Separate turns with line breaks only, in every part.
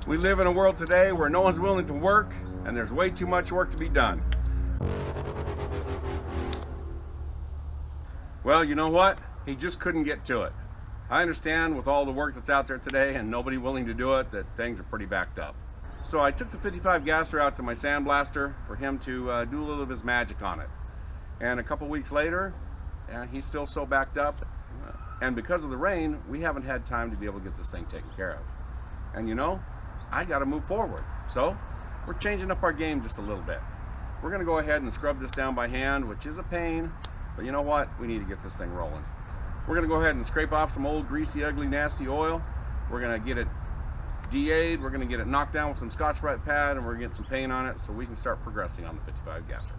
We live in a world today where no one's willing to work, and there's way too much work to be done. Well, you know what? He just couldn't get to it. I understand with all the work that's out there today and nobody willing to do it, that things are pretty backed up. So I took the 55 Gasser out to my sandblaster for him to do a little of his magic on it. And a couple weeks later, he's still so backed up. And because of the rain, we haven't had time to be able to get this thing taken care of. And you know, I got to move forward. So we're changing up our game just a little bit. We're going to go ahead and scrub this down by hand, which is a pain, but you know what? We need to get this thing rolling. We're going to go ahead and scrape off some old greasy, ugly, nasty oil. We're going to get it DA'd. We're going to get it knocked down with some Scotch-Brite pad, and we're going to get some paint on it so we can start progressing on the 55 Gasser.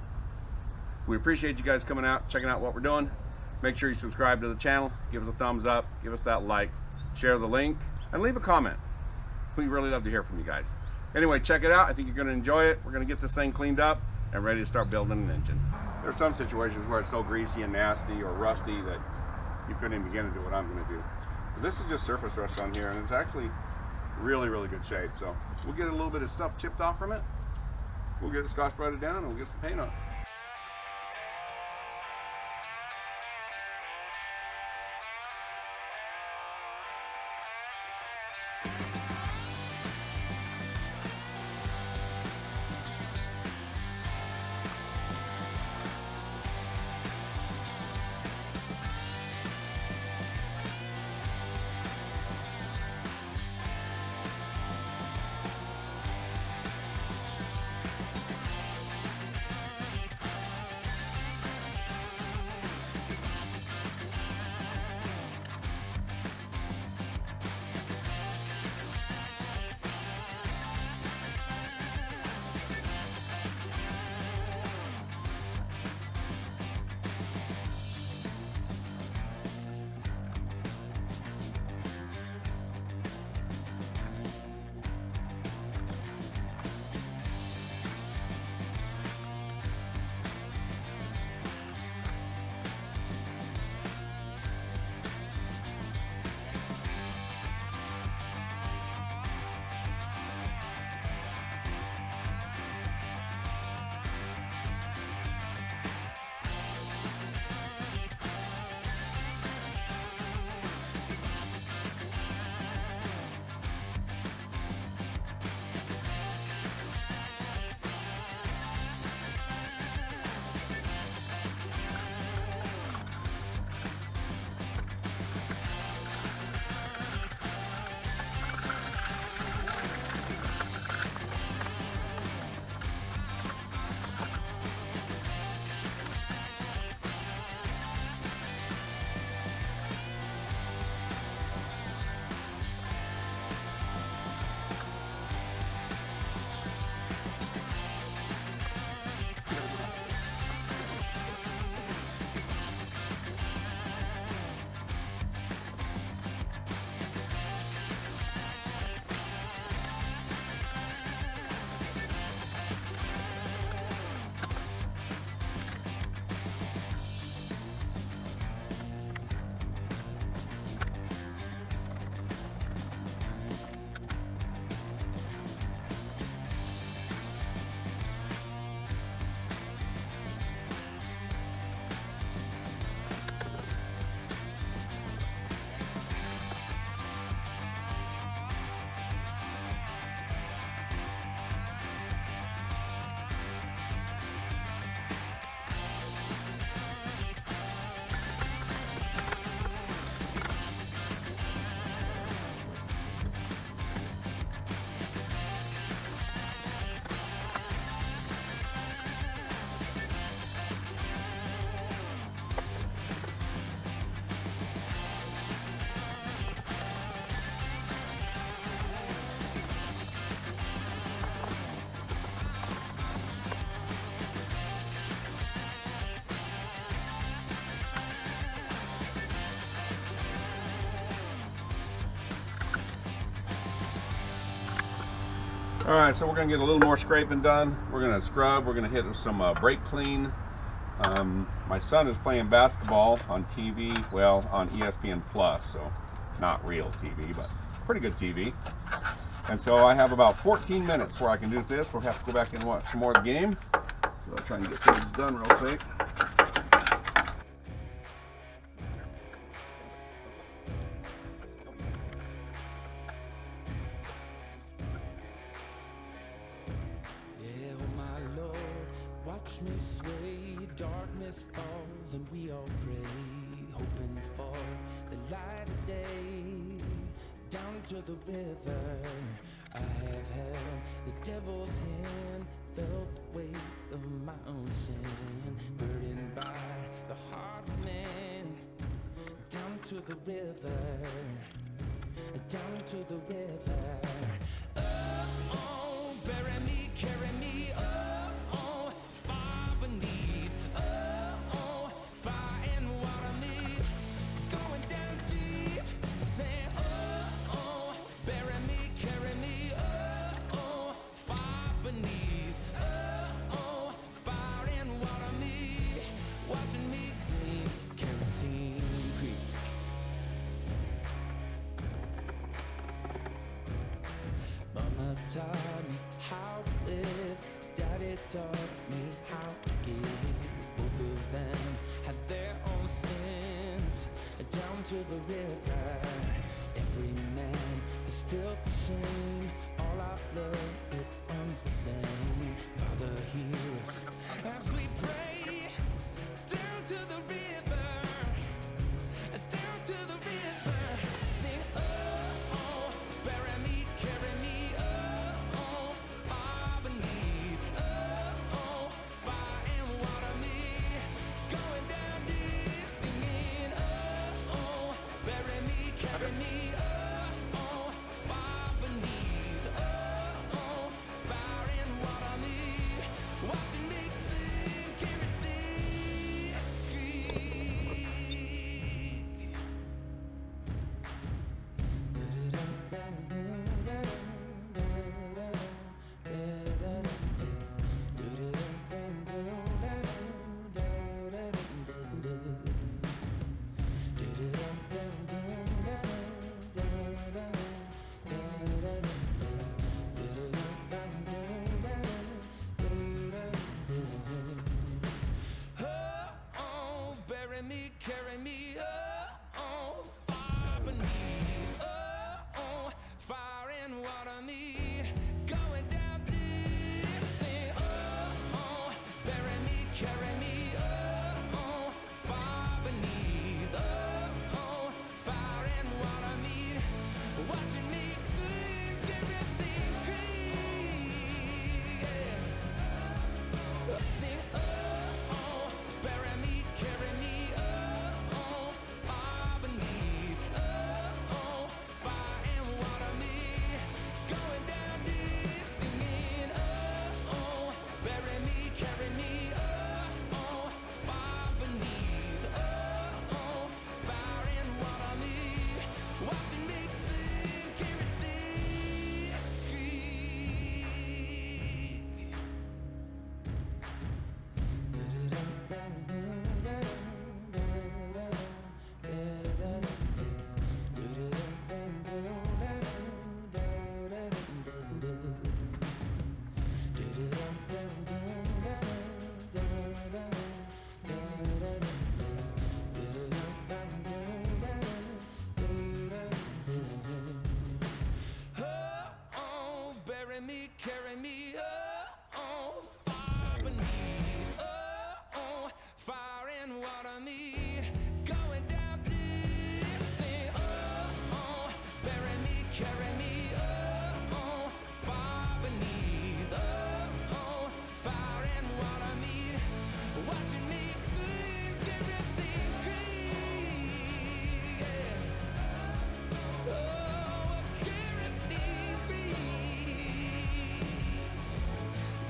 We appreciate you guys coming out, checking out what we're doing. Make sure you subscribe to the channel, give us a thumbs up, give us that like, share the link, and leave a comment. We really love to hear from you guys. Anyway, check it out. I think you're going to enjoy it. We're going to get this thing cleaned up and ready to start building an engine. There's some situations where it's so greasy and nasty or rusty that you couldn't even begin to do what I'm going to do. But this is just surface rust on here, and it's actually really, really good shape. So we'll get a little bit of stuff chipped off from it. We'll get it Scotch-Brited down, and we'll get some paint on it. All right, so we're gonna get a little more scraping done. We're gonna scrub, we're gonna hit some brake clean. My son is playing basketball on TV, well, on ESPN Plus, so not real TV, but pretty good TV. And so I have about 14 minutes where I can do this. We'll have to go back and watch some more of the game. So I'll try and get some of this done real quick.
Yeah, oh my Lord, watch me sway. Darkness falls and we all pray, hoping for the light of day. Down to the river, I have held the devil's hand, felt the weight of my own sin, burdened by the heart of man. Down to the river, down to the river. Oh, oh, bury me, carry me, oh, oh, far beneath, oh, oh, fire and water me, going down deep, saying, oh, oh, bury me, carry me, oh, oh, far beneath, oh, oh, fire and water me, washing me clean, kerosene creek. Mama taught me how to live, Daddy taught me how to give. Both of them had their own sins. Down to the river, every man has felt the shame. All our blood, it runs the same. Father, hear us as we pray. Down to the river, down to the river. Sing, oh, oh, bury me, carry me, oh, oh, far beneath, oh, oh, fire and water me, going down deep, singing, oh, oh, bury me, carry me, oh, oh, far beneath, oh, oh, fire and water me, washing me clean, kerosene creek. Oh, oh, bury me, carry me, oh, oh, far beneath, oh, oh, fire and water me, going down deep, sing, oh, oh, bury me, carry me, oh, oh, far beneath, oh, oh, fire and water me, washing me clean, kerosene creek, yeah. Sing, oh, oh, bury me, carry me, oh, oh, far beneath, oh, oh, fire and water me, going down deep, singing, oh, oh, bury me, carry me, oh, oh, far beneath, oh, oh, fire and water me, washing me clean, kerosene creek. Oh, oh, bury me, carry me, oh, oh, far beneath, oh, oh, fire and water me, going down deep, sing, oh, oh, bury me, carry me, oh, oh, far beneath, oh, oh, fire and water me, washing me clean, kerosene creek, yeah. Oh, kerosene creek,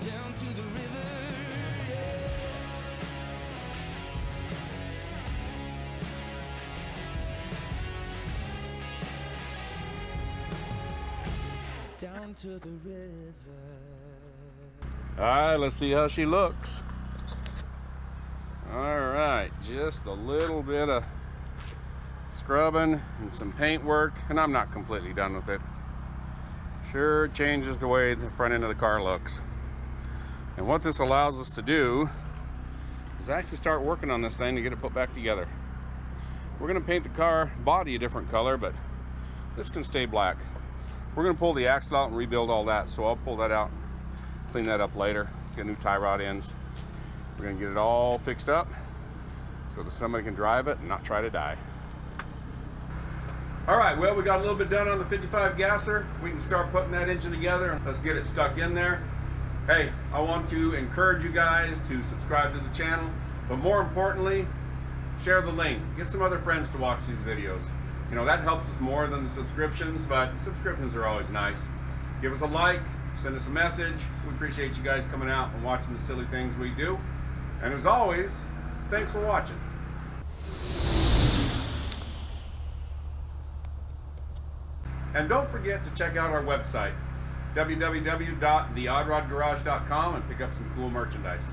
down to the river, yeah. Down to the river.
All right, let's see how she looks. All right, just a little bit of scrubbing and some paint work, and I'm not completely done with it. Sure changes the way the front end of the car looks. And what this allows us to do is actually start working on this thing to get it put back together. We're going to paint the car body a different color, but this can stay black. We're going to pull the axle out and rebuild all that, so I'll pull that out, clean that up later, get new tie rod ends. We're going to get it all fixed up so that somebody can drive it and not try to die. All right, well, we got a little bit done on the 55 Gasser. We can start putting that engine together. Let's get it stuck in there. Hey, I want to encourage you guys to subscribe to the channel, but more importantly, share the link. Get some other friends to watch these videos. You know, that helps us more than the subscriptions, but subscriptions are always nice. Give us a like, send us a message. We appreciate you guys coming out and watching the silly things we do. And as always, thanks for watching. And don't forget to check out our website, www.theoddrodgarage.com, and pick up some cool merchandise.